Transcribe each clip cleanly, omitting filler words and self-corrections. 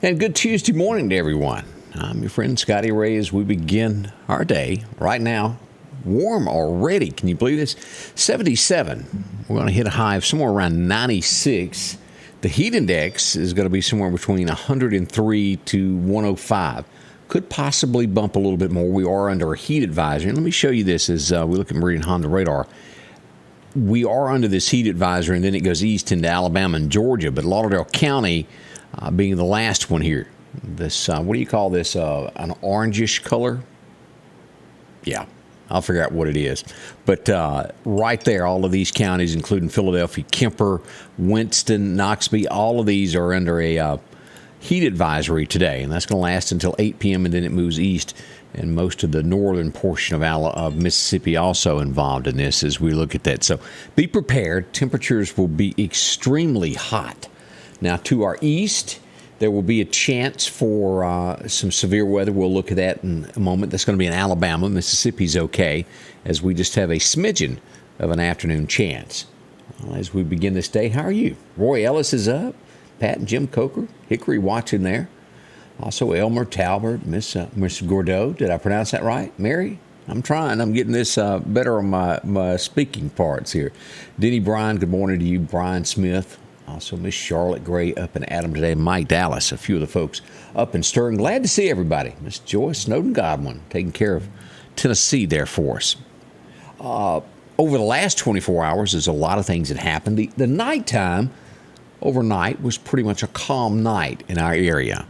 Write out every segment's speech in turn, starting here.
And good Tuesday morning to everyone. I'm your friend Scotty Ray as we begin our day right now. Warm already. Can you believe this? 77. We're going to hit a high of somewhere around 96. The heat index is going to be somewhere between 103 to 105. Could possibly bump a little bit more. We are under a heat advisory. And let me show you this as we look at Meridian Honda radar. We are under this heat advisory, and then it goes east into Alabama and Georgia. But Lauderdale County being the last one here. This, what do you call this? An orangish color? Yeah, I'll figure out what it is. But right there, all of these counties, including Philadelphia, Kemper, Winston, Knoxville, all of these are under a heat advisory today. And that's going to last until 8 p.m., and then it moves east. And most of the northern portion of Mississippi also involved in this as we look at that. So be prepared. Temperatures will be extremely hot. Now, to our east, there will be a chance for some severe weather. We'll look at that in a moment. That's going to be in Alabama. Mississippi's okay, as we just have a smidgen of an afternoon chance. Well, as we begin this day, how are you? Roy Ellis is up. Pat and Jim Coker, Hickory watching there. Also, Elmer Talbert, Miss Gordeau. Did I pronounce that right? Mary? I'm trying. I'm getting this better on my speaking parts here. Denny Bryan, good morning to you. Brian Smith. Also, Miss Charlotte Gray up in Adam today. Mike Dallas, a few of the folks up in Stirring. Glad to see everybody. Miss Joyce Snowden Godwin taking care of Tennessee there for us. Over the last 24 hours, there's a lot of things that happened. The nighttime overnight was pretty much a calm night in our area,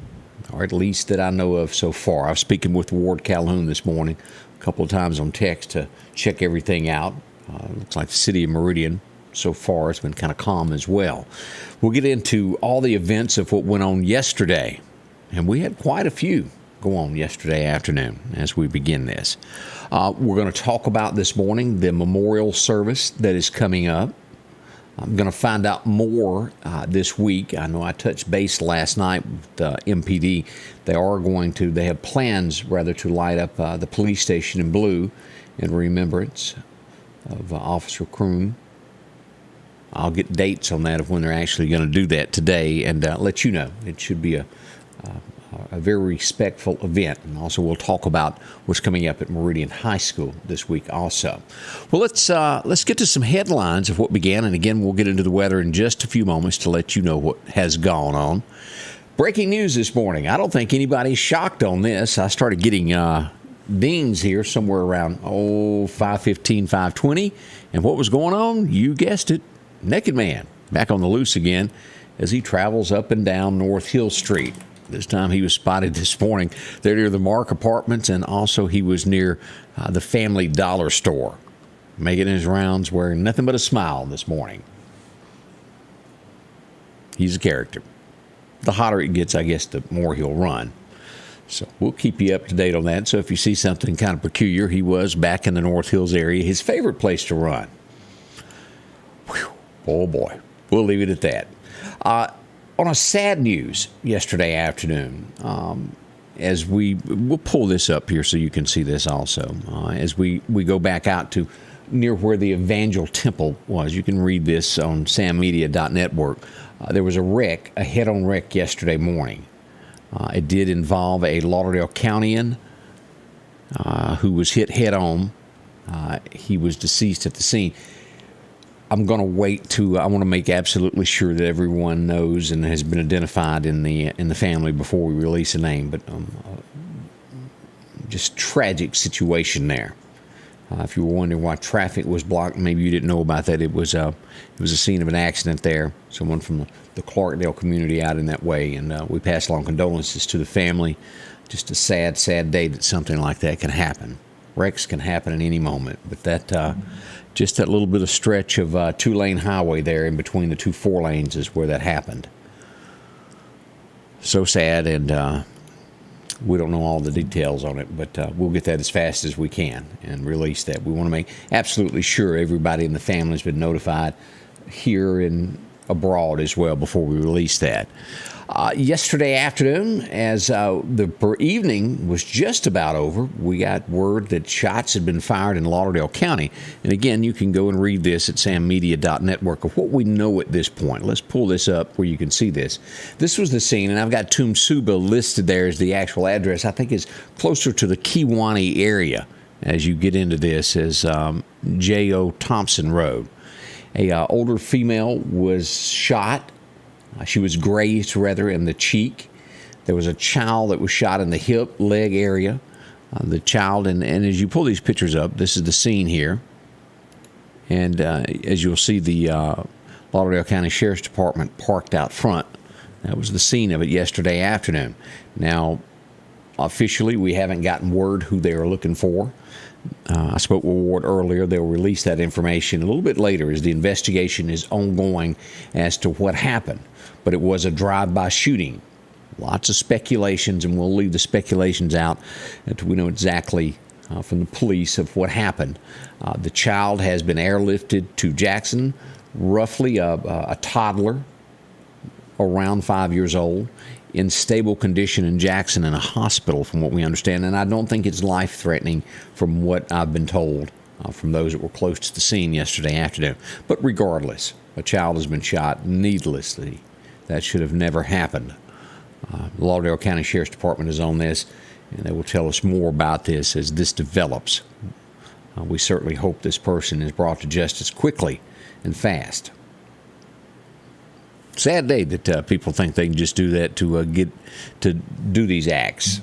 or at least that I know of so far. I was speaking with Ward Calhoun this morning a couple of times on text to check everything out. Looks like the city of Meridian so far it's been kind of calm as well. We'll get into all the events of what went on yesterday, and we had quite a few go on yesterday afternoon as we begin this. We're going to talk about this morning the memorial service that is coming up. I'm going to find out more this week. I know I touched base last night with MPD. They have plans rather to light up the police station in blue in remembrance of Officer Kroon. I'll get dates on that of when they're actually going to do that today and let you know. It should be a very respectful event. And also we'll talk about what's coming up at Meridian High School this week also. Well, let's get to some headlines of what began. And again, we'll get into the weather in just a few moments to let you know what has gone on. Breaking news this morning. I don't think anybody's shocked on this. I started getting dings here somewhere around 5:15, 5:20. And what was going on? You guessed it. Naked man back on the loose again as he travels up and down North Hill Street. This time he was spotted this morning there near the Mark Apartments, and also he was near the Family Dollar store, making his rounds wearing nothing but a smile this morning. He's a character. The hotter it gets, I guess, the more he'll run. So we'll keep you up to date on that. So if you see something kind of peculiar, he was back in the North Hills area, his favorite place to run. Whew. Oh, boy. We'll leave it at that. On a sad news yesterday afternoon, as we'll pull this up here so you can see this also, as we go back out to near where the Evangel Temple was. You can read this on sammedia.network. There was a head-on wreck yesterday morning. It did involve a Lauderdale County Man who was hit head-on. He was deceased at the scene. I'm going to wait I want to make absolutely sure that everyone knows and has been identified in the family before we release a name. But just tragic situation there. If you were wondering why traffic was blocked, maybe you didn't know about that. It was a scene of an accident there. Someone from the Clarkdale community out in that way, and we pass along condolences to the family. Just a sad, sad day that something like that can happen. Wrecks can happen at any moment, but that. Just that little bit of stretch of two-lane highway there in between the two four lanes is where that happened. So sad, and we don't know all the details on it, but we'll get that as fast as we can and release that. We want to make absolutely sure everybody in the family has been notified here in abroad as well before we release that. Yesterday afternoon, as the evening was just about over, we got word that shots had been fired in Lauderdale County. And again, you can go and read this at sammedia.network of what we know at this point. Let's pull this up where you can see this. This was the scene, and I've got Tumsuba listed there as the actual address. I think is closer to the Kiwani area as you get into this as J.O. Thompson Road. A older female was shot. She was grazed, rather, in the cheek. There was a child that was shot in the hip, leg area. The child, and as you pull these pictures up, this is the scene here. And as you'll see, the Lauderdale County Sheriff's Department parked out front. That was the scene of it yesterday afternoon. Now, officially, we haven't gotten word who they are looking for. I spoke with Ward earlier. They'll release that information a little bit later as the investigation is ongoing as to what happened. But it was a drive-by shooting. Lots of speculations, and we'll leave the speculations out until we know exactly from the police of what happened. The child has been airlifted to Jackson, roughly a toddler, around 5 years old, in stable condition in Jackson in a hospital, from what we understand. And I don't think it's life-threatening from what I've been told from those that were close to the scene yesterday afternoon. But regardless, a child has been shot needlessly. That should have never happened. The Lauderdale County Sheriff's Department is on this, and they will tell us more about this as this develops. We certainly hope this person is brought to justice quickly and fast. Sad day that people think they can just do that to get to do these acts.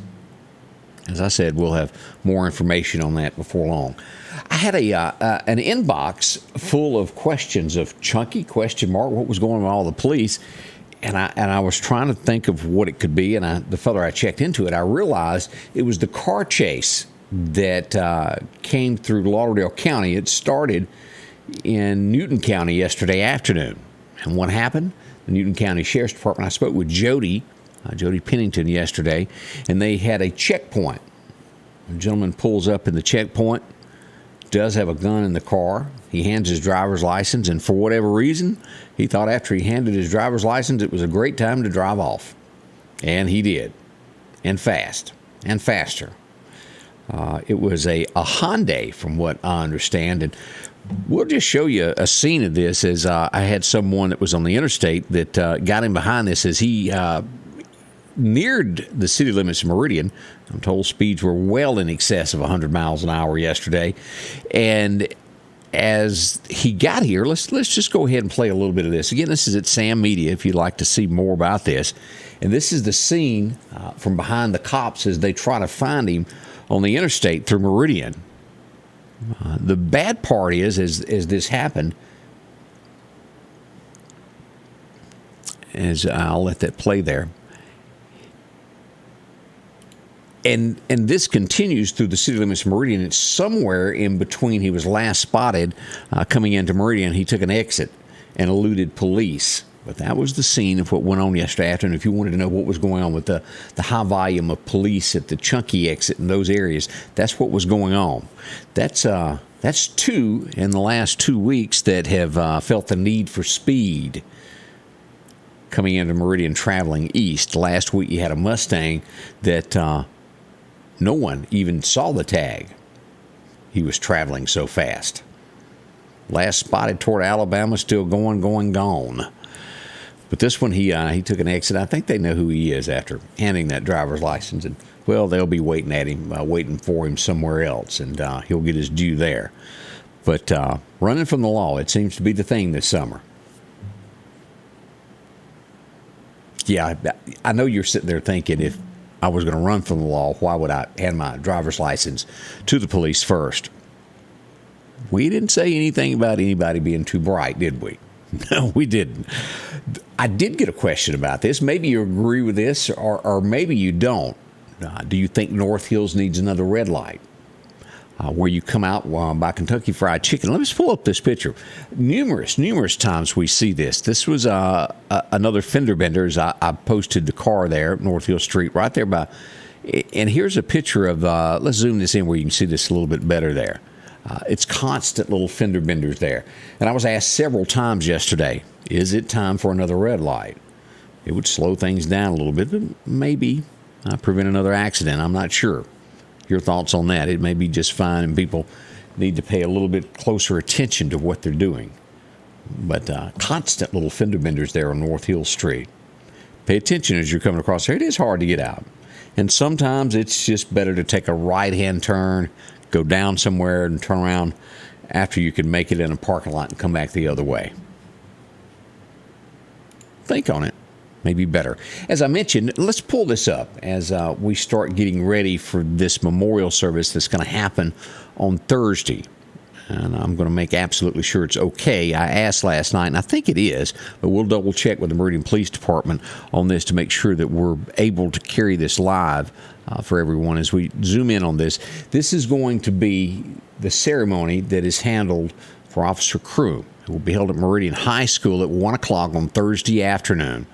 As I said, we'll have more information on that before long. I had an inbox full of questions of Chunky, question mark, what was going on with all the police, and I was trying to think of what it could be, and the further I checked into it, I realized it was the car chase that came through Lauderdale County. It started in Newton County yesterday afternoon. And what happened? The Newton County Sheriff's Department, I spoke with Jody Pennington yesterday, and they had a checkpoint. A gentleman pulls up in the checkpoint, does have a gun in the car. He hands his driver's license, and for whatever reason, he thought after he handed his driver's license, it was a great time to drive off. And he did. And fast. And faster. It was a Hyundai, from what I understand, and we'll just show you a scene of this as I had someone that was on the interstate that got him behind this as he neared the city limits of Meridian. I'm told speeds were well in excess of 100 miles an hour yesterday. And as he got here, let's just go ahead and play a little bit of this. Again, this is at Sam Media if you'd like to see more about this. And this is the scene from behind the cops as they try to find him on the interstate through Meridian. The bad part is, as this happened, as I'll let that play there, and this continues through the city limits of Meridian. It's somewhere in between. He was last spotted coming into Meridian. He took an exit and eluded police. But that was the scene of what went on yesterday afternoon. If you wanted to know what was going on with the high volume of police at the Chunky exit in those areas, that's what was going on. That's two in the last 2 weeks that have felt the need for speed coming into Meridian traveling east. Last week you had a Mustang that no one even saw the tag. He was traveling so fast. Last spotted toward Alabama, still gone. But this one, he took an exit. I think they know who he is after handing that driver's license. And, well, they'll be waiting for him somewhere else, and he'll get his due there. But running from the law, it seems to be the thing this summer. Yeah, I know you're sitting there thinking, if I was going to run from the law, why would I hand my driver's license to the police first? We didn't say anything about anybody being too bright, did we? No, we didn't. I did get a question about this. Maybe you agree with this, or maybe you don't. Do you think North Hills needs another red light? Where you come out by Kentucky Fried Chicken. Let me just pull up this picture. Numerous times we see this. This was another fender bender as I posted the car there, North Hill Street, right there by. And here's a picture of, let's zoom this in where you can see this a little bit better there. It's constant little fender benders there. And I was asked several times yesterday, is it time for another red light? It would slow things down a little bit, but maybe prevent another accident. I'm not sure. Your thoughts on that? It may be just fine, and people need to pay a little bit closer attention to what they're doing. But constant little fender benders there on North Hill Street. Pay attention as you're coming across there. It is hard to get out. And sometimes it's just better to take a right-hand turn, go down somewhere, and turn around after you can make it in a parking lot and come back the other way. Think on it. Maybe better. As I mentioned, let's pull this up as we start getting ready for this memorial service that's going to happen on Thursday. And I'm going to make absolutely sure it's okay. I asked last night, and I think it is, but we'll double check with the Meridian Police Department on this to make sure that we're able to carry this live for everyone as we zoom in on this. This is going to be the ceremony that is handled for Officer Crew. It will be held at Meridian High School at 1 o'clock on Thursday afternoon.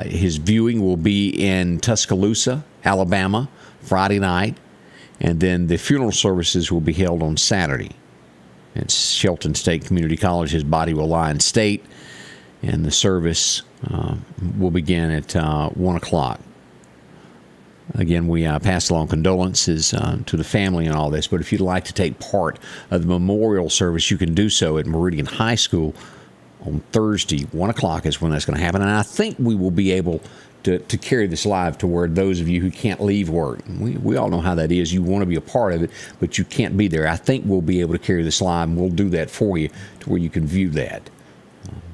His viewing will be in Tuscaloosa, Alabama, Friday night, and then the funeral services will be held on Saturday. At Shelton State Community College, his body will lie in state, and the service will begin at 1 o'clock. Again, we pass along condolences to the family and all this, but if you'd like to take part of the memorial service, you can do so at Meridian High School on Thursday. 1 o'clock is when that's going to happen, and I think we will be able to carry this live to where those of you who can't leave work, we all know how that is. You want to be a part of it, but you can't be there. I think we'll be able to carry this live, and we'll do that for you to where you can view that.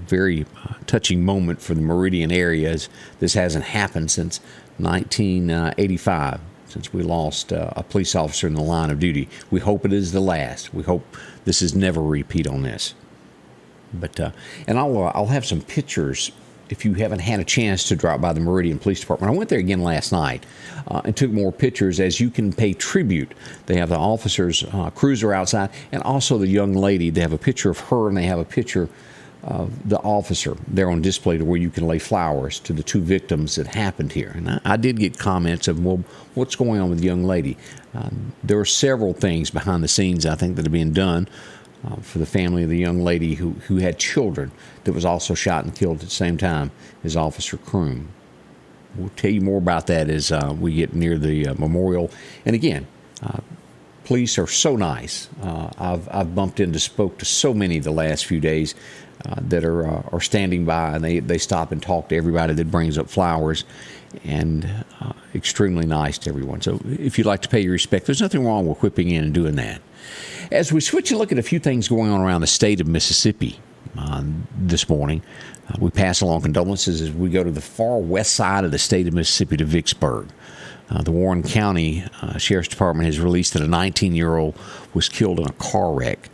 Very touching moment for the Meridian area, as this hasn't happened since 1985, since we lost a police officer in the line of duty. We hope it is the last. We hope this is never a repeat on this. But and I'll have some pictures if you haven't had a chance to drop by the Meridian Police Department. I went there again last night and took more pictures as you can pay tribute. They have the officers' cruiser outside, and also the young lady. They have a picture of her, and they have a picture of the officer there on display to where you can lay flowers to the two victims that happened here. And I did get comments of, well, what's going on with the young lady? There are several things behind the scenes, I think, that are being done for the family of the young lady who had children that was also shot and killed at the same time as Officer Croom. We'll tell you more about that as we get near the memorial. And again, police are so nice. I've bumped into, spoke to so many the last few days that are standing by, and they stop and talk to everybody that brings up flowers, and extremely nice to everyone. So if you'd like to pay your respect, there's nothing wrong with whipping in and doing that. As we switch and look at a few things going on around the state of Mississippi this morning, we pass along condolences as we go to the far west side of the state of Mississippi to Vicksburg. The Warren County Sheriff's Department has released that a 19-year-old was killed in a car wreck.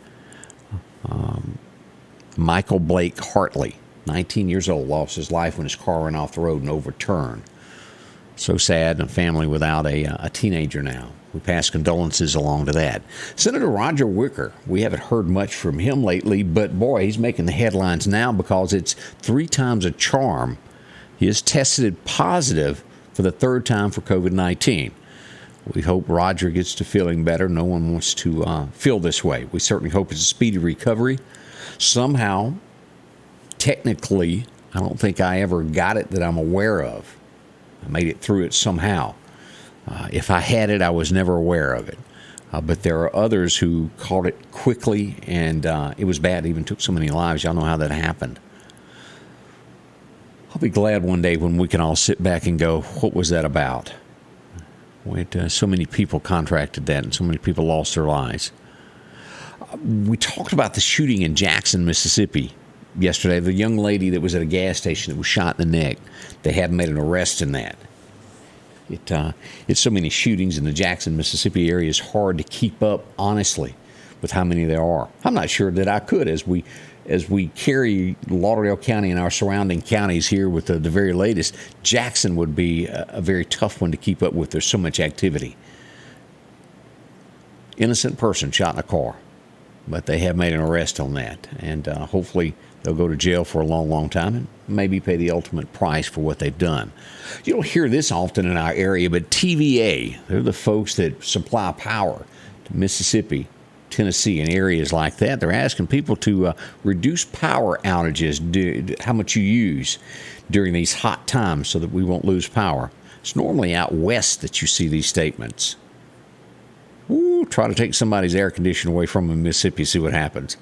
Michael Blake Hartley, 19 years old, lost his life when his car ran off the road and overturned. So sad, and a family without a teenager now. We pass condolences along to that. Senator Roger Wicker, we haven't heard much from him lately, but boy, he's making the headlines now because it's 3 times a charm. He has tested positive for the 3rd time for COVID-19. We hope Roger gets to feeling better. No one wants to feel this way. We certainly hope it's a speedy recovery. Somehow, technically, I don't think I ever got it that I'm aware of. I made it through it somehow. If I had it, I was never aware of it. But there are others who caught it quickly, and it was bad. It even took so many lives. Y'all know how that happened. I'll be glad one day when we can all sit back and go, what was that about? So many people contracted that, and so many people lost their lives. We talked about the shooting in Jackson, Mississippi yesterday. The young lady that was at a gas station that was shot in the neck. They haven't made an arrest in that. It's so many shootings in the Jackson, Mississippi area. It's hard to keep up, honestly, with how many there are. I'm not sure that I could as we carry Lauderdale County and our surrounding counties here with the very latest. Jackson would be a very tough one to keep up with. There's so much activity. Innocent person shot in a car, but they have made an arrest on that, and hopefully they'll go to jail for a long, long time and maybe pay the ultimate price for what they've done. You don't hear this often in our area, but TVA, they're the folks that supply power to Mississippi. Tennessee and areas like that. They're asking people to reduce power outages, how much you use during these hot times so that we won't lose power. It's normally out west that you see these statements. Ooh, try to take somebody's air conditioner away from them in Mississippi, see what happens.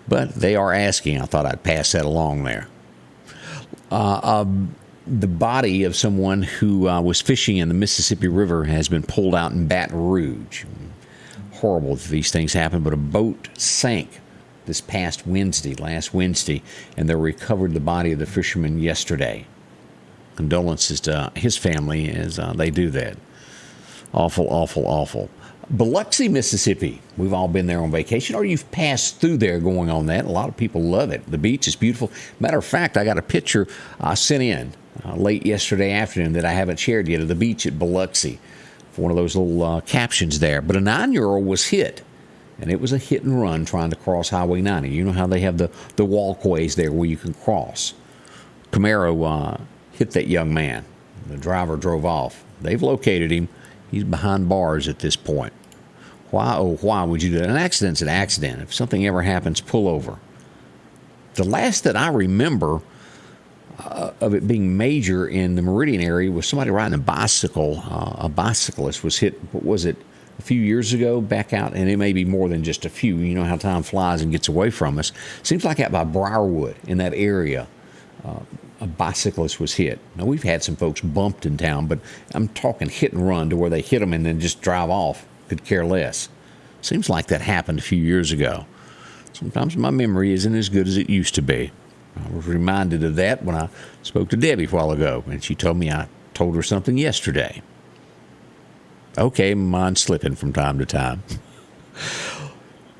But they are asking. I thought I'd pass that along there. The body of someone who was fishing in the Mississippi River has been pulled out in Baton Rouge. Horrible that these things happen, but a boat sank this last Wednesday, and they recovered the body of the fisherman yesterday. Condolences to his family as they do that. Awful, awful, awful. Biloxi, Mississippi. We've all been there on vacation, or you've passed through there going on that. A lot of people love it. The beach is beautiful. Matter of fact, I got a picture I sent in late yesterday afternoon that I haven't shared yet of the beach at Biloxi for one of those little captions there. But a 9-year-old was hit, and it was a hit and run trying to cross Highway 90. You know how they have the walkways there where you can cross. Camaro hit that young man. The driver drove off. They've located him. He's behind bars at this point. Why, oh, why would you do that? An accident's an accident. If something ever happens, pull over. The last that I remember of it being major in the Meridian area was somebody riding a bicycle. A bicyclist was hit, what was it, a few years ago back out, and it may be more than just a few. You know how time flies and gets away from us. Seems like out by Briarwood in that area, a bicyclist was hit. Now, we've had some folks bumped in town, but I'm talking hit and run to where they hit them and then just drive off. Could care less. Seems like that happened a few years ago. Sometimes my memory isn't as good as it used to be. I was reminded of that when I spoke to Debbie a while ago, and she told me I told her something yesterday. Okay, mine's slipping from time to time.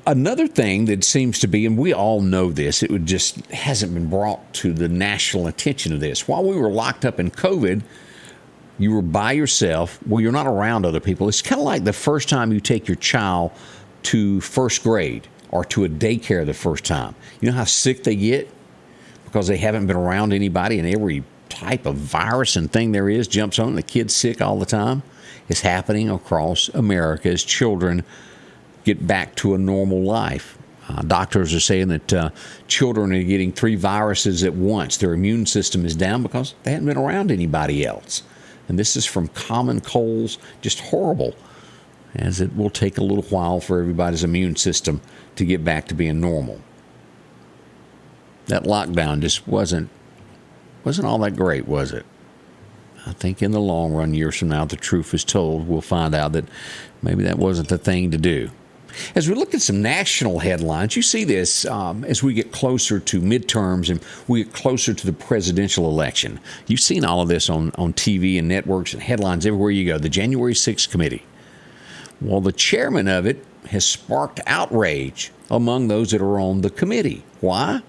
Another thing that seems to be, and we all know this, it just hasn't been brought to the national attention of this. While we were locked up in COVID, you were by yourself. Well, you're not around other people. It's kind of like the first time you take your child to first grade or to a daycare the first time. You know how sick they get because they haven't been around anybody, and every type of virus and thing there is jumps on, and the kid's sick all the time. It's happening across America as children get back to a normal life. Doctors are saying that children are getting 3 viruses at once. Their immune system is down because they haven't been around anybody else. And this is from common colds, just horrible, as it will take a little while for everybody's immune system to get back to being normal. That lockdown just wasn't all that great, was it? I think in the long run, years from now, the truth is told, we'll find out that maybe that wasn't the thing to do. As we look at some national headlines, you see this as we get closer to midterms and we get closer to the presidential election. You've seen all of this on TV and networks and headlines everywhere you go. The January 6th committee. Well, the chairman of it has sparked outrage among those that are on the committee. Why?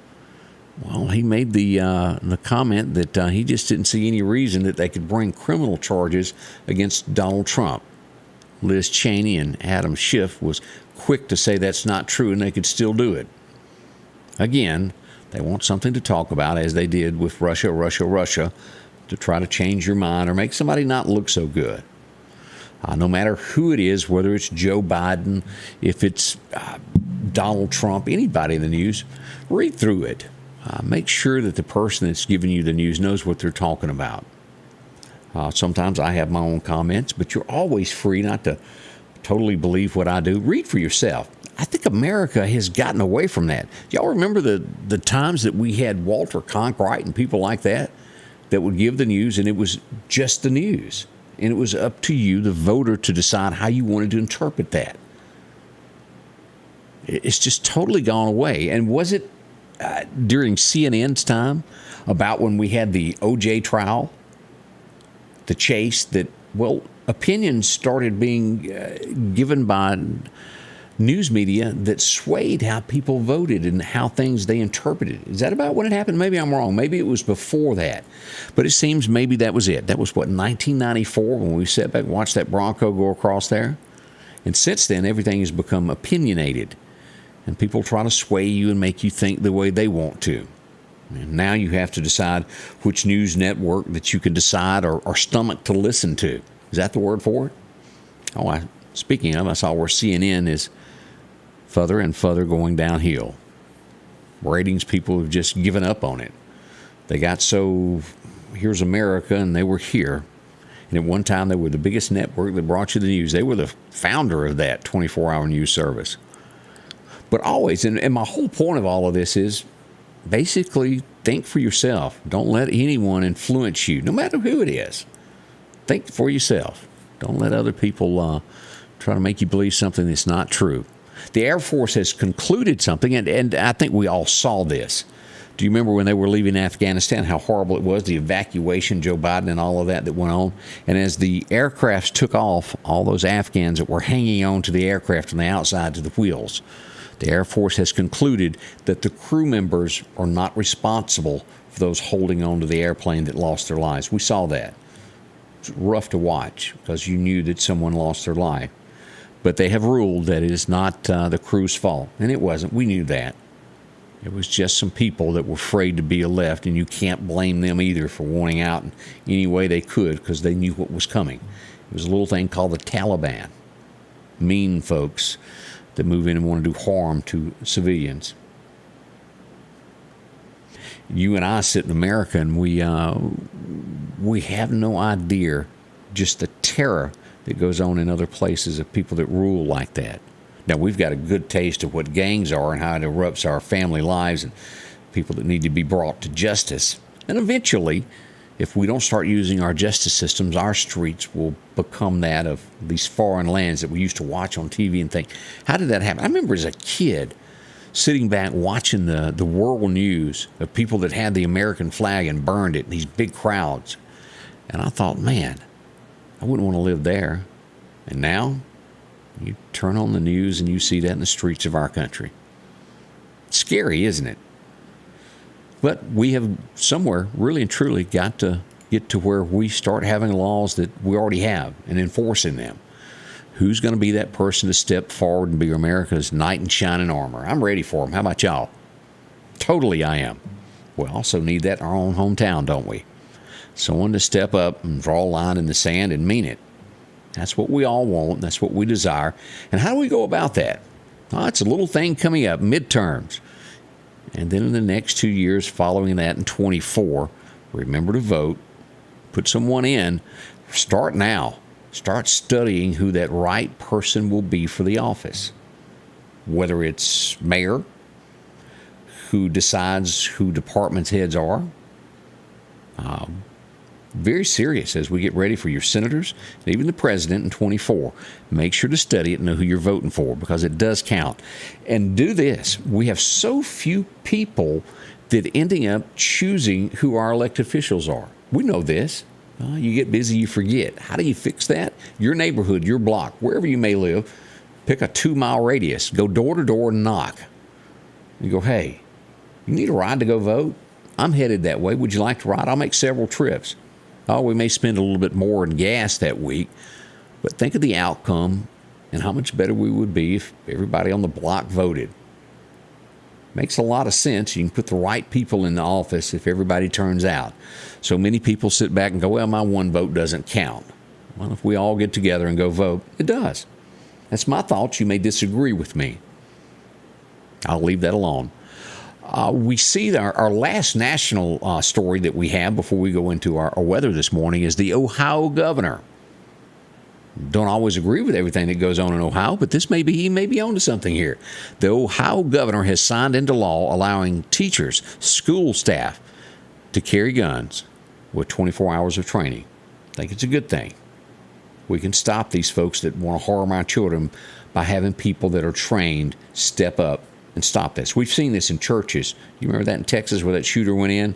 Well, he made the comment that he just didn't see any reason that they could bring criminal charges against Donald Trump. Liz Cheney and Adam Schiff was quick to say that's not true and they could still do it. Again, they want something to talk about, as they did with Russia, to try to change your mind or make somebody not look so good. No matter who it is, whether it's Joe Biden, if it's Donald Trump, anybody in the news, read through it. Make sure that the person that's giving you the news knows what they're talking about. Sometimes I have my own comments, but you're always free not to totally believe what I do. Read for yourself. I think America has gotten away from that. Y'all remember the times that we had Walter Cronkite and people like that would give the news, and it was just the news. And it was up to you, the voter, to decide how you wanted to interpret that. It's just totally gone away. And was it during CNN's time about when we had the O.J. trial, the chase, that, well, opinions started being given by news media that swayed how people voted and how things they interpreted? Is that about when it happened? Maybe I'm wrong. Maybe it was before that. But it seems maybe that was it. That was, 1994 when we sat back and watched that Bronco go across there? And since then, everything has become opinionated. And people try to sway you and make you think the way they want to. And now you have to decide which news network that you can decide or stomach to listen to. Is that the word for it? Oh, Speaking of, I saw where CNN is further and further going downhill. Ratings, people have just given up on it. They got so, here's America, and they were here. And at one time, they were the biggest network that brought you the news. They were the founder of that 24-hour news service. But always, and my whole point of all of this is basically think for yourself. Don't let anyone influence you, no matter who it is. Think for yourself. Don't let other people try to make you believe something that's not true. The Air Force has concluded something, and I think we all saw this. Do you remember when they were leaving Afghanistan, how horrible it was, the evacuation, Joe Biden and all of that went on? And as the aircrafts took off, all those Afghans that were hanging on to the aircraft on the outside to the wheels, the Air Force has concluded that the crew members are not responsible for those holding on to the airplane that lost their lives. We saw that. It's rough to watch because you knew that someone lost their life. But they have ruled that it is not the crew's fault. And it wasn't. We knew that. It was just some people that were afraid to be left, and you can't blame them either for wanting out in any way they could because they knew what was coming. It was a little thing called the Taliban. Mean folks that move in and want to do harm to civilians. You and I sit in America, and we have no idea just the terror that goes on in other places of people that rule like that. Now, we've got a good taste of what gangs are and how it erupts our family lives and people that need to be brought to justice. And eventually, if we don't start using our justice systems, our streets will become that of these foreign lands that we used to watch on TV and think, how did that happen? I remember as a kid sitting back watching the world news of people that had the American flag and burned it in these big crowds. And I thought, man, I wouldn't want to live there. And now you turn on the news and you see that in the streets of our country. It's scary, isn't it? But we have somewhere really and truly got to get to where we start having laws that we already have and enforcing them. Who's going to be that person to step forward and be America's knight in shining armor? I'm ready for them. How about y'all? Totally I am. We also need that in our own hometown, don't we? Someone to step up and draw a line in the sand and mean it. That's what we all want. That's what we desire. And how do we go about that? Well, it's a little thing coming up, midterms. And then in the next 2 years following that in 24, remember to vote, put someone in, start now. Start studying who that right person will be for the office. Whether it's mayor, who decides who departments heads are. Very serious as we get ready for your senators and even the president in 24. Make sure to study it and know who you're voting for because it does count. And do this. We have so few people that ending up choosing who our elected officials are. We know this. You get busy, you forget. How do you fix that? Your neighborhood, your block, wherever you may live, pick a 2-mile radius. Go door to door and knock. You go, hey, you need a ride to go vote? I'm headed that way. Would you like to ride? I'll make several trips. Oh, we may spend a little bit more in gas that week, but think of the outcome and how much better we would be if everybody on the block voted. Makes a lot of sense. You can put the right people in the office if everybody turns out. So many people sit back and go, well, my one vote doesn't count. Well, if we all get together and go vote, it does. That's my thoughts. You may disagree with me. I'll leave that alone. We see our last national story that we have before we go into our weather this morning is the Ohio governor. Don't always agree with everything that goes on in Ohio, but he may be on to something here. The Ohio governor has signed into law allowing teachers, school staff, to carry guns with 24 hours of training. I think it's a good thing. We can stop these folks that want to harm our children by having people that are trained step up and stop this. We've seen this in churches. You remember that in Texas where that shooter went in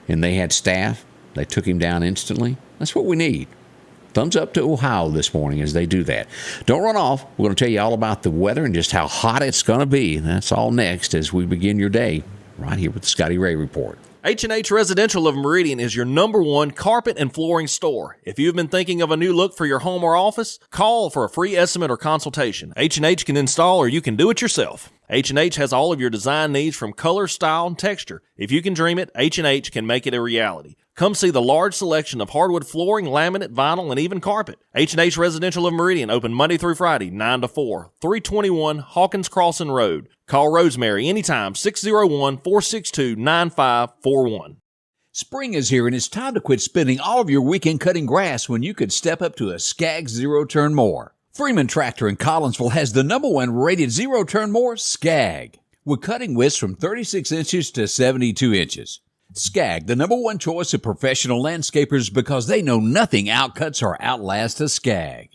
and they had staff? They took him down instantly. That's what we need. Thumbs up to Ohio this morning as they do that. Don't run off. We're going to tell you all about the weather and just how hot it's going to be. That's all next as we begin your day right here with the Scotty Ray Report. H&H Residential of Meridian is your #1 carpet and flooring store. If you've been thinking of a new look for your home or office, call for a free estimate or consultation. H&H can install or you can do it yourself. H&H has all of your design needs from color, style, and texture. If you can dream it, H&H can make it a reality. Come see the large selection of hardwood flooring, laminate, vinyl, and even carpet. H&H Residential of Meridian, open Monday through Friday, 9 to 4, 321 Hawkins Crossing Road. Call Rosemary anytime, 601-462-9541. Spring is here, and it's time to quit spending all of your weekend cutting grass when you could step up to a Skag zero-turn mower. Freeman Tractor in Collinsville has the #1 rated zero-turn mower, Skag, with cutting widths from 36 inches to 72 inches. Skag, the #1 choice of professional landscapers because they know nothing outcuts or outlasts a Skag.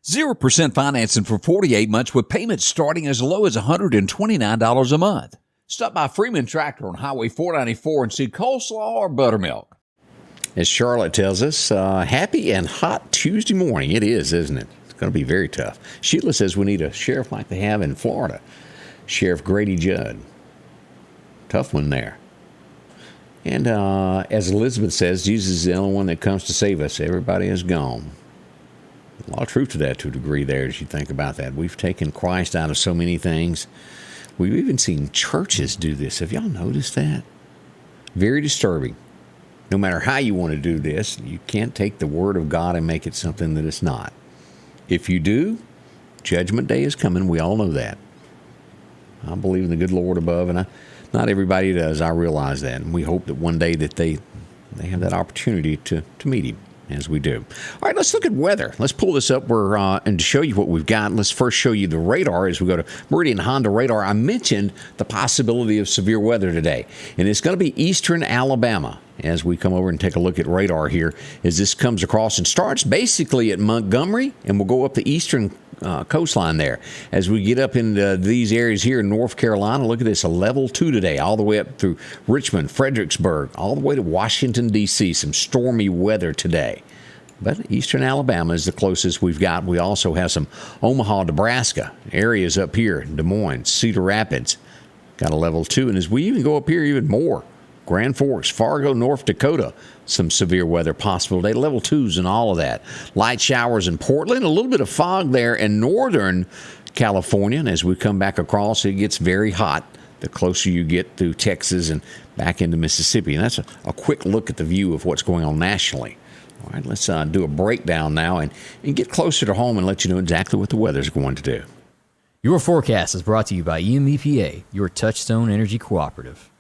0% financing for 48 months with payments starting as low as $129 a month. Stop by Freeman Tractor on Highway 494 and see coleslaw or buttermilk. As Charlotte tells us, happy and hot Tuesday morning. It is, isn't it? It's going to be very tough. Sheila says we need a sheriff like they have in Florida. Sheriff Grady Judd. Tough one there. And as Elizabeth says, Jesus is the only one that comes to save us. Everybody is gone. A lot of truth to that to a degree there as you think about that. We've taken Christ out of so many things. We've even seen churches do this. Have y'all noticed that? Very disturbing. No matter how you want to do this, you can't take the Word of God and make it something that it's not. If you do, Judgment Day is coming. We all know that. I believe in the good Lord above, and not everybody does. I realize that, and we hope that one day that they have that opportunity to meet Him, as we do. All right, let's look at weather. Let's pull this up and to show you what we've got. Let's first show you the radar as we go to Meridian Honda radar. I mentioned the possibility of severe weather today, and it's going to be eastern Alabama as we come over and take a look at radar here as this comes across and starts basically at Montgomery, and we'll go up the eastern coastline there. As we get up into these areas here in North Carolina, look at this, a level 2 today, all the way up through Richmond, Fredericksburg, all the way to Washington, D.C. Some stormy weather today. But eastern Alabama is the closest we've got. We also have some Omaha, Nebraska areas up here, Des Moines, Cedar Rapids, got a level 2. And as we even go up here even more, Grand Forks, Fargo, North Dakota, some severe weather possible today. Level 2s and all of that. Light showers in Portland, a little bit of fog there in northern California. And as we come back across, it gets very hot the closer you get through Texas and back into Mississippi. And that's a quick look at the view of what's going on nationally. All right, let's do a breakdown now and get closer to home and let you know exactly what the weather's going to do. Your forecast is brought to you by EMEPA, your Touchstone Energy Cooperative.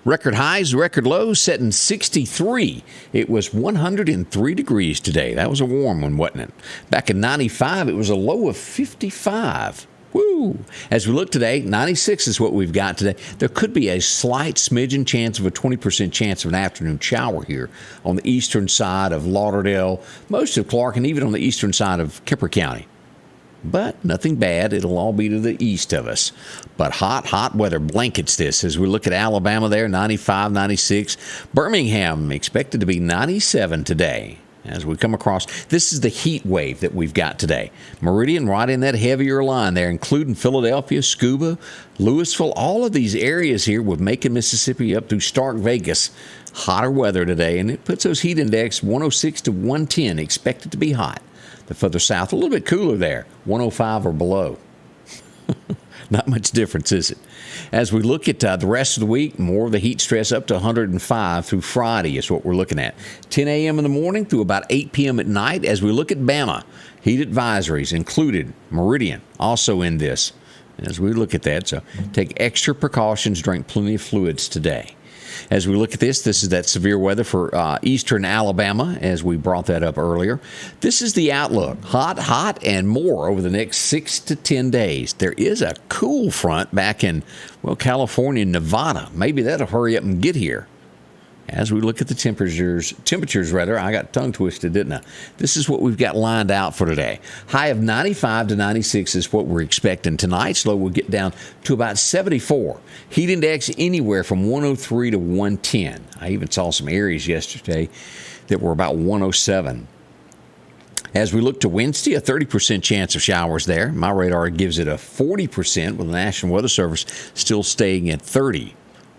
Record highs, record lows, setting 63. It was 103 degrees today. That was a warm one, wasn't it? Back in 95, it was a low of 55. Woo! As we look today, 96 is what we've got today. There could be a slight smidgen chance of a 20% chance of an afternoon shower here on the eastern side of Lauderdale, most of Clark, and even on the eastern side of Kemper County. But nothing bad. It'll all be to the east of us. But hot weather blankets this as we look at Alabama there, 95, 96. Birmingham expected to be 97 today. As we come across, this is the heat wave that we've got today. Meridian right in that heavier line there, including Philadelphia, Scuba, Louisville, all of these areas here with Macon, Mississippi, up through Stark, Vegas. Hotter weather today, and it puts those heat index 106 to 110, expected to be hot. The further south, a little bit cooler there, 105 or below. Not much difference, is it? As we look at the rest of the week, more of the heat stress up to 105 through Friday is what we're looking at. 10 a.m. in the morning through about 8 p.m. at night. As we look at Bama, heat advisories included. Meridian also in this. As we look at that, so take extra precautions, drink plenty of fluids today. As we look at this is that severe weather for eastern Alabama, as we brought that up earlier. This is the outlook. Hot, and more over the next 6 to 10 days. There is a cool front back in, California and Nevada. Maybe that'll hurry up and get here. As we look at the temperatures, I got tongue twisted, didn't I? This is what we've got lined out for today. High of 95 to 96 is what we're expecting. Tonight's low will get down to about 74. Heat index anywhere from 103 to 110. I even saw some areas yesterday that were about 107. As we look to Wednesday, a 30% chance of showers there. My radar gives it a 40%, with the National Weather Service still staying at 30.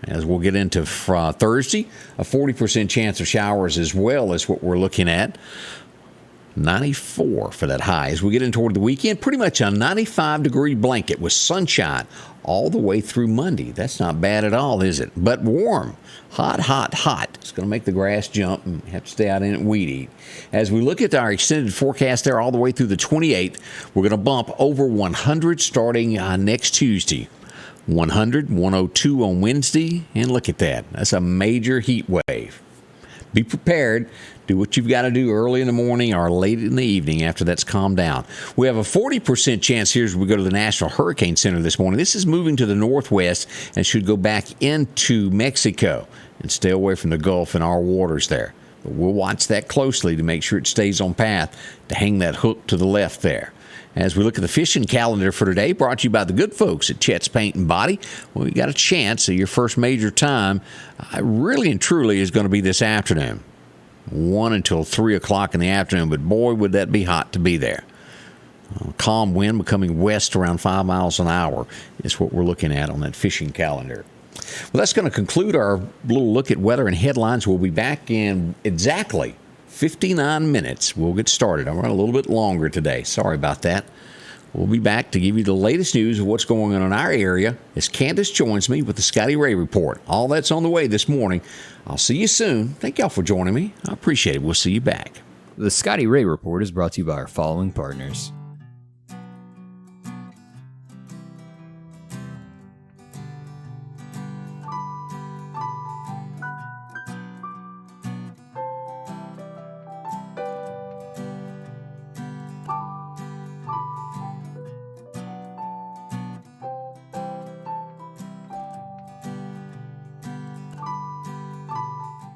As we'll get into Thursday, a 40% chance of showers as well is what we're looking at. 94 for that high. As we get in toward the weekend, pretty much a 95-degree blanket with sunshine all the way through Monday. That's not bad at all, is it? But warm. Hot, hot, hot. It's going to make the grass jump and have to stay out in it and weed eat. As we look at our extended forecast there all the way through the 28th, we're going to bump over 100 starting next Tuesday. 100, 102 on Wednesday, and look at that. That's a major heat wave. Be prepared. Do what you've got to do early in the morning or late in the evening after that's calmed down. We have a 40% chance here as we go to the National Hurricane Center this morning. This is moving to the northwest and should go back into Mexico and stay away from the Gulf and our waters there. But we'll watch that closely to make sure it stays on path to hang that hook to the left there. As we look at the fishing calendar for today, brought to you by the good folks at Chet's Paint and Body. Well, you got a chance at your first major time. Really and truly is going to be this afternoon. 1 until 3 o'clock in the afternoon, but boy, would that be hot to be there. Calm wind becoming west around 5 miles an hour is what we're looking at on that fishing calendar. Well, that's going to conclude our little look at weather and headlines. We'll be back in exactly 59 minutes. We'll get started. I'm running a little bit longer today. Sorry about that. We'll be back to give you the latest news of what's going on in our area as Candace joins me with the Scotty Ray Report. All that's on the way this morning. I'll see you soon. Thank y'all for joining me. I appreciate it. We'll see you back. The Scotty Ray Report is brought to you by our following partners: